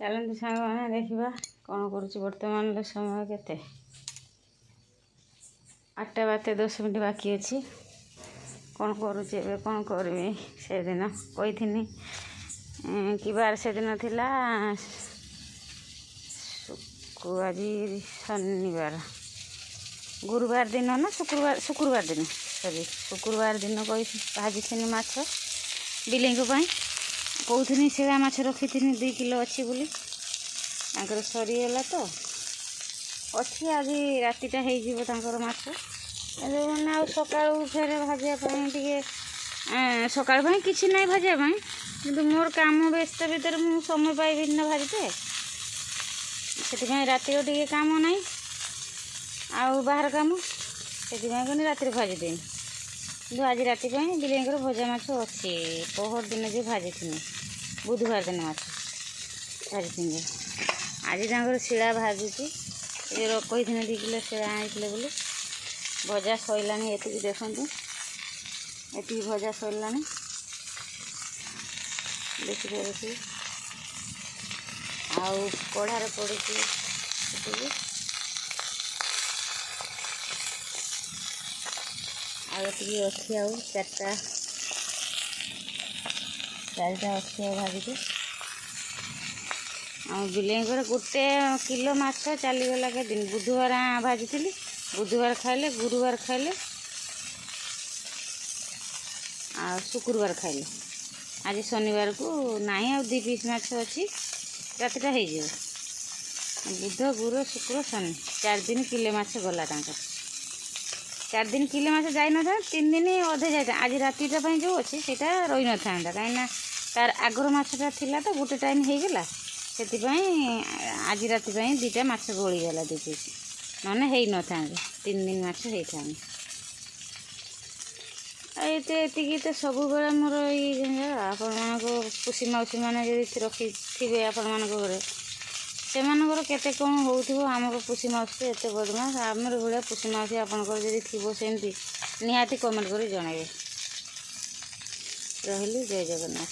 चलते सांग मैंने देखा कौन करुच्ची बर्तमान समय केते 8टा बाते 10 मिनट बाकी अच्छी कौन करुच्ची कौन करमी से दिन कही कि बार से दिन थिला आज शनिवार गुरुवार दिन ना शुक्रवार दिन सॉरी शुक्रवार दिन कही भाजी माछ बिलें कहूनी शिड़ा माछ रखी 2 किलो अच्छी बोली सरीगला तो अच्छी आज रातिटा हो माछ ना सका फेर भाजापी सका कि ना भाजापी कि मोर काम व्यस्त भितर मुझे समय पाइबी ना भाजते से रातिर टे कम ना आउ बाहर कम से राति भाजीदे कि आज राति बिलें भजा माछ अच्छी पहर दिन जो भाजी थी बुधवार दिन माछ भाजी थी आज शिला भाजुची कही 2 किलो शिला आनी बोली भजा सरला ये देखु ये भजा सरला देखिए आउ कढ़ार पड़ी अच्छी आउ 4टा अच्छी भाजी बिलें गोटे किलो माछ चलीगला के दिन बुधवार भाजी थी बुधवार खाइले गुरुवार खाइले आ शुक्रवार खाइले आज शनिवार को नाई आ 2 पीस माछ अच्छी रातिटा हो बुध गुरु शुक्र शनि 4 दिन किले माछ गला 4 दिन किले माछ जाई न था 3 दिन अधे जाता आज रातिटा जो अच्छी से रही न था कहीं तार आगर माछटा थिला तो गोटे टाइम हो गला से आज राति 2टा माछ गलीगला 2 पीस ना हो न था 3 दिन माछ होता ये तो सब बेले मोर ये आपण पुषी मौसी मैंने रखी थे आपण मान घरे से केते कौन हो आम पुषी मौसी एत बदमाश आमर भाया पुषी मौसी आपंकर थी सेमती निहाती कमेंट कर जन रही जय जगन्नाथ।